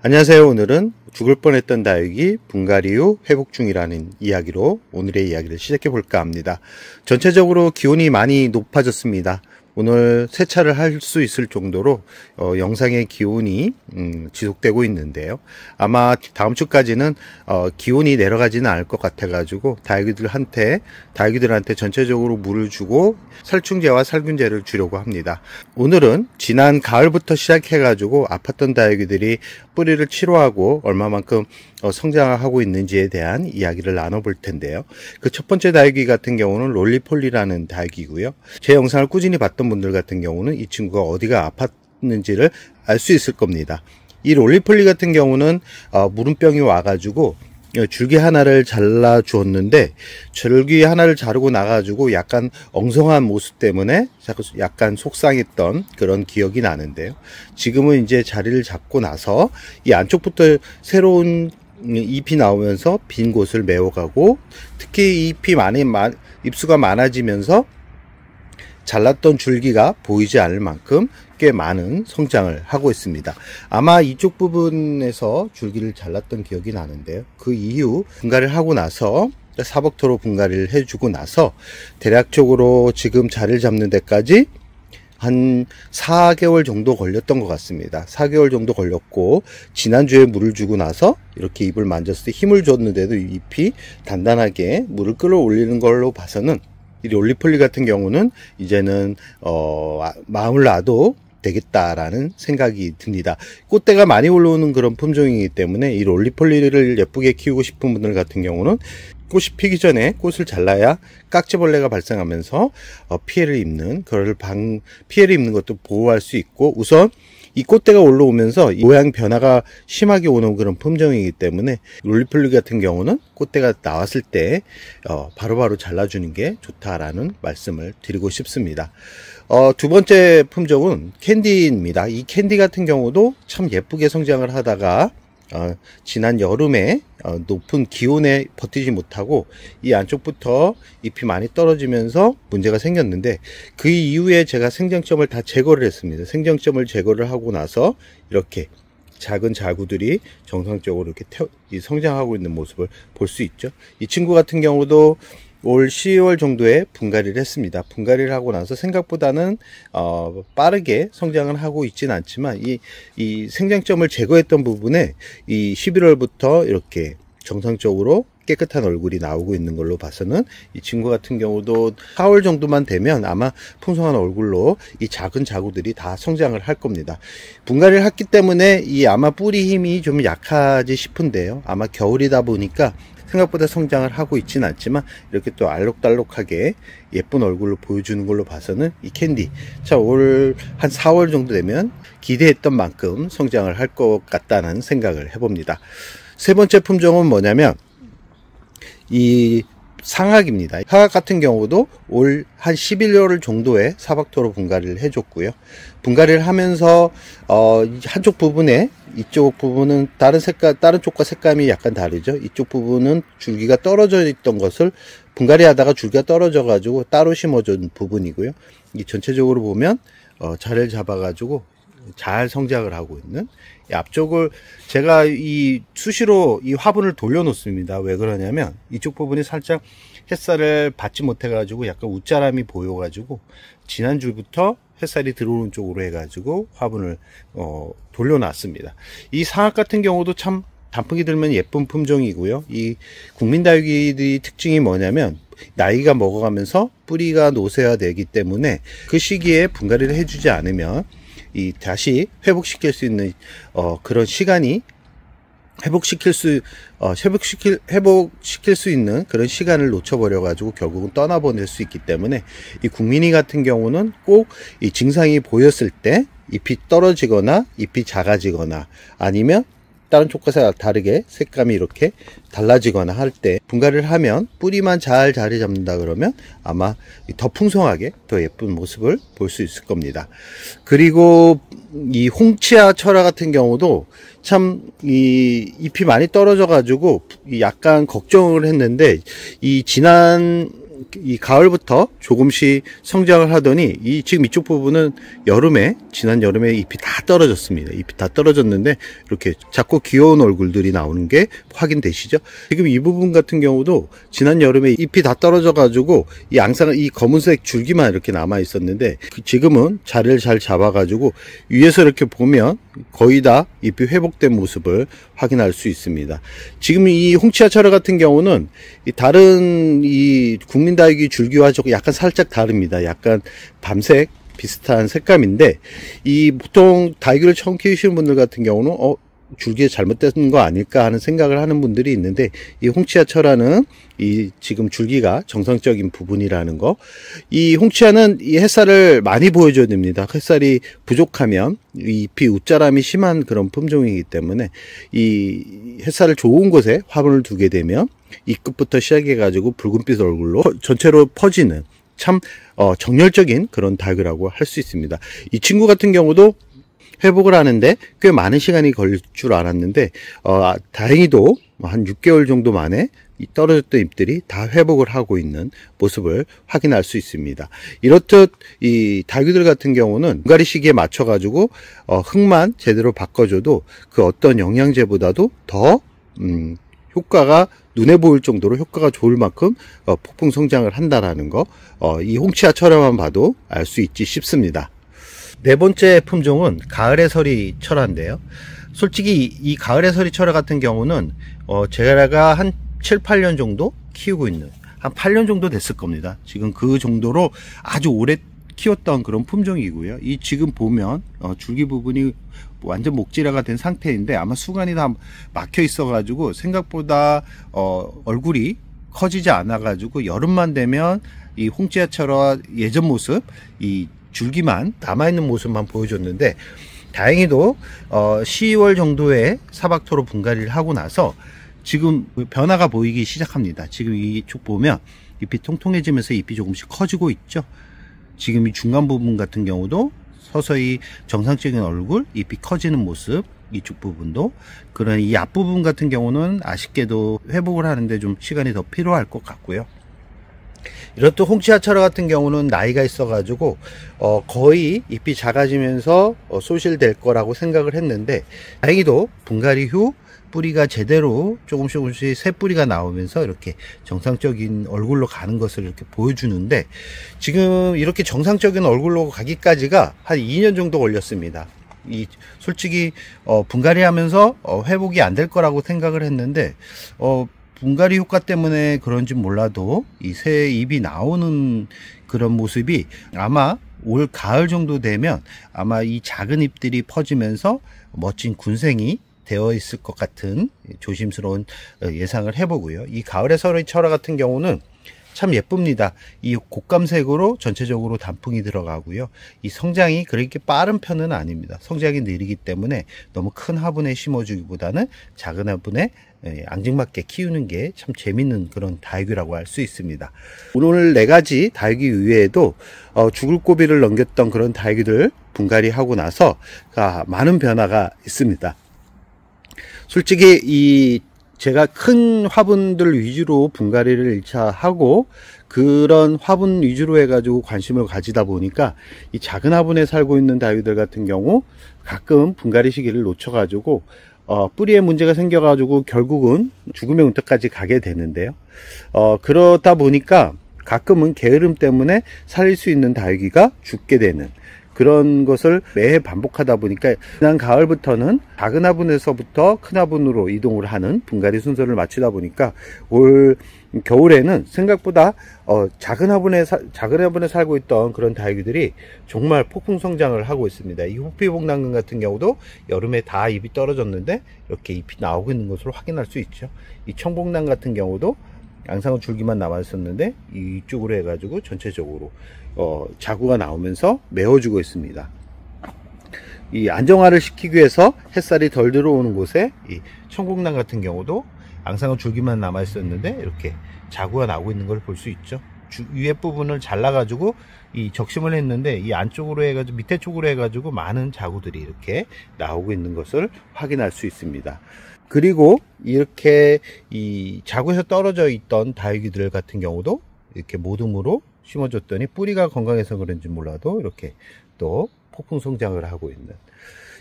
안녕하세요. 오늘은 죽을 뻔했던 다육이 분갈이 후 회복 중이라는 이야기로 오늘의 이야기를 시작해 볼까 합니다. 전체적으로 기온이 많이 높아졌습니다. 오늘 세차를 할 수 있을 정도로 영상의 기온이 지속되고 있는데요. 아마 다음 주까지는 기온이 내려가지는 않을 것 같아 가지고 다육이들한테 전체적으로 물을 주고 살충제와 살균제를 주려고 합니다. 오늘은 지난 가을부터 시작해 가지고 아팠던 다육이들이 뿌리를 치료하고 얼마만큼 성장하고 있는지에 대한 이야기를 나눠볼 텐데요. 그 첫 번째 다육이 같은 경우는 롤리폴리라는 다육이고요. 제 영상을 꾸준히 봤던 분들 같은 경우는 이 친구가 어디가 아팠는지를 알 수 있을 겁니다. 이 롤리폴리 같은 경우는 무름병이 와가지고 줄기 하나를 잘라 주었는데 줄기 하나를 자르고 나가지고 약간 엉성한 모습 때문에 약간 속상했던 그런 기억이 나는데요. 지금은 이제 자리를 잡고 나서 이 안쪽부터 새로운 잎이 나오면서 빈 곳을 메워가고, 특히 잎수가 많아지면서 잘랐던 줄기가 보이지 않을 만큼 꽤 많은 성장을 하고 있습니다. 아마 이쪽 부분에서 줄기를 잘랐던 기억이 나는데요. 그 이후 분갈이를 하고 나서 사복토로 분갈이를 해주고 나서 대략적으로 지금 자리를 잡는 데까지 한 4개월 정도 걸렸던 것 같습니다. 4개월 정도 걸렸고, 지난주에 물을 주고 나서 이렇게 잎을 만졌을 때 힘을 줬는데도 잎이 단단하게 물을 끌어올리는 걸로 봐서는 이 롤리폴리 같은 경우는 이제는 마음을 놔도 되겠다라는 생각이 듭니다. 꽃대가 많이 올라오는 그런 품종이기 때문에 이 롤리폴리를 예쁘게 키우고 싶은 분들 같은 경우는 꽃이 피기 전에 꽃을 잘라야 깍지벌레가 발생하면서 피해를 입는 것도 보호할 수 있고, 우선 이 꽃대가 올라오면서 모양 변화가 심하게 오는 그런 품종이기 때문에 롤리폴리 같은 경우는 꽃대가 나왔을 때 바로바로 잘라주는 게 좋다라는 말씀을 드리고 싶습니다. 두 번째 품종은 캔디입니다. 이 캔디 같은 경우도 참 예쁘게 성장을 하다가 지난 여름에 높은 기온에 버티지 못하고 이 안쪽부터 잎이 많이 떨어지면서 문제가 생겼는데, 그 이후에 제가 생장점을 다 제거를 했습니다. 생장점을 제거를 하고 나서 이렇게 작은 자구들이 정상적으로 이렇게 성장하고 있는 모습을 볼 수 있죠. 이 친구 같은 경우도 올 10월 정도에 분갈이를 했습니다. 분갈이를 하고 나서 생각보다는 빠르게 성장을 하고 있지는 않지만 이 생장점을 제거했던 부분에 이 11월부터 이렇게 정상적으로 깨끗한 얼굴이 나오고 있는 걸로 봐서는 이 친구 같은 경우도 4월 정도만 되면 아마 풍성한 얼굴로 이 작은 자구들이 다 성장을 할 겁니다. 분갈이를 했기 때문에 아마 뿌리 힘이 좀 약하지 싶은데요. 아마 겨울이다 보니까 생각보다 성장을 하고 있지는 않지만 이렇게 또 알록달록하게 예쁜 얼굴로 보여주는 걸로 봐서는 이 캔디, 올 한 4월 정도 되면 기대했던 만큼 성장을 할 것 같다는 생각을 해봅니다. 세 번째 품종은 뭐냐면 이 상악입니다. 상악 같은 경우도 올 한 11월 정도에 사박토로 분갈이를 해줬고요. 분갈이를 하면서 한쪽 부분에, 이쪽 부분은 다른 쪽과 색감이 약간 다르죠. 이쪽 부분은 줄기가 떨어져 있던 것을 분갈이 하다가 줄기가 떨어져 가지고 따로 심어준 부분이고요. 이 전체적으로 보면 자리를 잡아 가지고 잘 성장을 하고 있는, 이 앞쪽을 제가 수시로 이 화분을 돌려 놓습니다. 왜 그러냐면 이쪽 부분이 살짝 햇살을 받지 못해 가지고 약간 웃자람이 보여 가지고 지난주부터 햇살이 들어오는 쪽으로 해 가지고 화분을 돌려 놨습니다. 이 상악 같은 경우도 참 단풍이 들면 예쁜 품종이고요. 이 국민다육이의 특징이 뭐냐면 나이가 먹어가면서 뿌리가 노쇠화되기 때문에 그 시기에 분갈이를 해주지 않으면 다시 회복시킬 수 있는 그런 시간이 회복시킬 수 있는 그런 시간을 놓쳐버려 가지고 결국은 떠나보낼 수 있기 때문에 이 국민이 같은 경우는 꼭 이 증상이 보였을 때 잎이 떨어지거나 잎이 작아지거나 아니면 다른 쪽과 다르게 색감이 이렇게 달라지거나 할 때 분갈이를 하면 뿌리만 잘 자리 잡는다 그러면 아마 더 풍성하게 더 예쁜 모습을 볼 수 있을 겁니다. 그리고 이 홍치아 철화 같은 경우도 참 잎이 많이 떨어져 가지고 약간 걱정을 했는데, 지난 이 가을부터 조금씩 성장을 하더니 지금 이쪽 부분은 지난 여름에 잎이 다 떨어졌습니다. 잎이 다 떨어졌는데 이렇게 작고 귀여운 얼굴들이 나오는 게 확인되시죠? 지금 이 부분 같은 경우도 지난 여름에 잎이 다 떨어져 가지고 이 검은색 줄기만 이렇게 남아 있었는데 지금은 자리를 잘 잡아 가지고 위에서 이렇게 보면 거의 다 잎이 회복된 모습을 확인할 수 있습니다. 지금 이 홍치아철화 같은 경우는 다른 이 국민다육이 줄기와 약간 살짝 다릅니다. 약간 밤색 비슷한 색감인데 보통 다육이를 처음 키우시는 분들 같은 경우는 줄기에 잘못된 거 아닐까 하는 생각을 하는 분들이 있는데, 이 홍치아철화는 지금 줄기가 정상적인 부분이라는 거. 이 홍치아는 이 햇살을 많이 보여줘야 됩니다. 햇살이 부족하면 이 잎이 웃자람이 심한 그런 품종이기 때문에 이 햇살을 좋은 곳에 화분을 두게 되면 이 끝부터 시작해 가지고 붉은빛 얼굴로 전체로 퍼지는 참 정열적인 그런 다육이라고 할 수 있습니다. 이 친구 같은 경우도 회복을 하는데 꽤 많은 시간이 걸릴 줄 알았는데 다행히도 한 6개월 정도 만에 이 떨어졌던 잎들이 다 회복을 하고 있는 모습을 확인할 수 있습니다. 이렇듯 이 다육이들 같은 경우는 분갈이 시기에 맞춰 가지고 흙만 제대로 바꿔줘도 그 어떤 영양제보다도 더 효과가 눈에 보일 정도로 효과가 좋을 만큼 폭풍 성장을 한다라는 거, 이 홍치아철화만 봐도 알 수 있지 싶습니다. 네 번째 품종은 가을의 서리 철화인데요. 솔직히 이 가을의 서리 철화 같은 경우는 제가 한 7, 8년 정도 키우고 있는, 한 8년 정도 됐을 겁니다. 지금 그 정도로 아주 오래 키웠던 그런 품종이고요. 이 지금 보면 줄기 부분이 완전 목질화가 된 상태인데 아마 수간이 다 막혀 있어 가지고 생각보다 얼굴이 커지지 않아 가지고 여름만 되면 이 홍치아철화 예전 모습, 이 줄기만 남아있는 모습만 보여줬는데, 다행히도 10월 정도에 사박토로 분갈이를 하고 나서 지금 변화가 보이기 시작합니다. 지금 이쪽 보면 잎이 통통해지면서 잎이 조금씩 커지고 있죠. 지금 이 중간 부분 같은 경우도 서서히 정상적인 얼굴, 잎이 커지는 모습, 이쪽 부분도. 그런 이 앞부분 같은 경우는 아쉽게도 회복을 하는데 좀 시간이 더 필요할 것 같고요. 이렇듯 홍치아철화 같은 경우는 나이가 있어 가지고 거의 잎이 작아지면서 소실될 거라고 생각을 했는데, 다행히도 분갈이 후 뿌리가 제대로 조금씩 새 뿌리가 나오면서 이렇게 정상적인 얼굴로 가는 것을 이렇게 보여주는데, 지금 이렇게 정상적인 얼굴로 가기까지가 한 2년 정도 걸렸습니다. 솔직히 분갈이 하면서 회복이 안 될 거라고 생각을 했는데 분갈이 효과 때문에 그런지 몰라도 이 새 잎이 나오는 그런 모습이 아마 올 가을 정도 되면 아마 이 작은 잎들이 퍼지면서 멋진 군생이 되어 있을 것 같은 조심스러운 예상을 해보고요. 이 가을의 서리 철화 같은 경우는 참 예쁩니다. 이 곶감색으로 전체적으로 단풍이 들어가고요. 이 성장이 그렇게 빠른 편은 아닙니다. 성장이 느리기 때문에 너무 큰 화분에 심어주기보다는 작은 화분에 앙증맞게 키우는 게 참 재밌는 그런 다육이라고 할 수 있습니다. 오늘 4가지 다육이 이외에도 죽을 고비를 넘겼던 그런 다육이들 분갈이 하고 나서 많은 변화가 있습니다. 솔직히 제가 큰 화분들 위주로 분갈이를 1차 하고 그런 화분 위주로 해가지고 관심을 가지다 보니까 이 작은 화분에 살고 있는 다육이들 같은 경우 가끔 분갈이 시기를 놓쳐가지고 뿌리에 문제가 생겨가지고 결국은 죽음의 운터까지 가게 되는데요. 그러다 보니까 가끔은 게으름 때문에 살릴 수 있는 다육이가 죽게 되는 그런 것을 매해 반복하다 보니까 지난 가을부터는 작은 화분에서부터 큰 화분으로 이동을 하는 분갈이 순서를 맞추다 보니까 올 겨울에는 생각보다 작은 화분에 살고 있던 그런 다육이들이 정말 폭풍 성장을 하고 있습니다. 이 호피복랑금 같은 경우도 여름에 다 잎이 떨어졌는데 이렇게 잎이 나오고 있는 것으로 확인할 수 있죠. 이 청복랑 같은 경우도 양상은 줄기만 남았었는데 이쪽으로 해가지고 전체적으로 자구가 나오면서 메워주고 있습니다. 이 안정화를 시키기 위해서 햇살이 덜 들어오는 곳에 이 청국랑 같은 경우도 앙상은 줄기만 남아 있었는데 이렇게 자구가 나오고 있는 걸 볼 수 있죠. 위에 부분을 잘라가지고 이 적심을 했는데 이 안쪽으로 해가지고 밑에 쪽으로 해가지고 많은 자구들이 이렇게 나오고 있는 것을 확인할 수 있습니다. 그리고 이렇게 이 자구에서 떨어져 있던 다육이들 같은 경우도 이렇게 모둠으로 심어줬더니 뿌리가 건강해서 그런지 몰라도 이렇게 또 폭풍 성장을 하고 있는,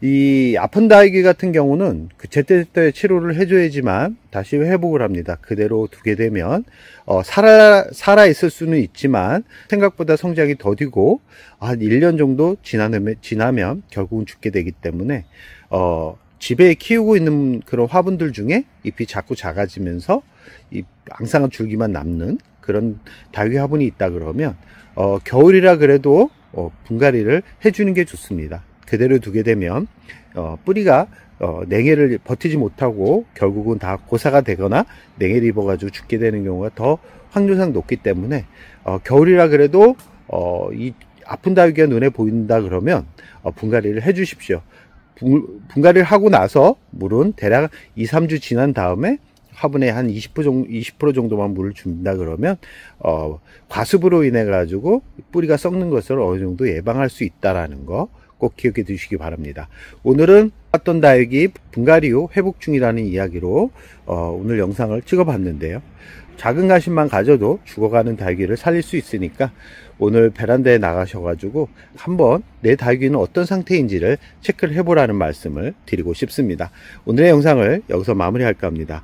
이 아픈 다육이 같은 경우는 그 제때제때 치료를 해줘야지만 다시 회복을 합니다. 그대로 두게 되면 살아 있을 수는 있지만 생각보다 성장이 더디고 한 1년 정도 지나면 결국은 죽게 되기 때문에 집에 키우고 있는 그런 화분들 중에 잎이 자꾸 작아지면서 이 앙상한 줄기만 남는 그런 다육이 화분이 있다 그러면 겨울이라 그래도 분갈이를 해주는 게 좋습니다. 그대로 두게 되면 뿌리가 냉해를 버티지 못하고 결국은 다 고사가 되거나 냉해를 입어가지고 죽게 되는 경우가 더 확률상 높기 때문에 겨울이라 그래도 이 아픈 다육이가 눈에 보인다 그러면 분갈이를 해 주십시오. 분갈이를 하고 나서 물은 대략 2-3주 지난 다음에 화분에 한 20% 정도만 물을 준다 그러면 과습으로 인해 가지고 뿌리가 썩는 것을 어느 정도 예방할 수 있다라는 거 꼭 기억해 두시기 바랍니다. 오늘은 봤던 다육이 분갈이 후 회복 중이라는 이야기로 오늘 영상을 찍어 봤는데요. 작은 가심만 가져도 죽어가는 다육이를 살릴 수 있으니까 오늘 베란다에 나가셔가지고 한번 내 다육이는 어떤 상태인지를 체크를 해보라는 말씀을 드리고 싶습니다. 오늘의 영상을 여기서 마무리할까 합니다.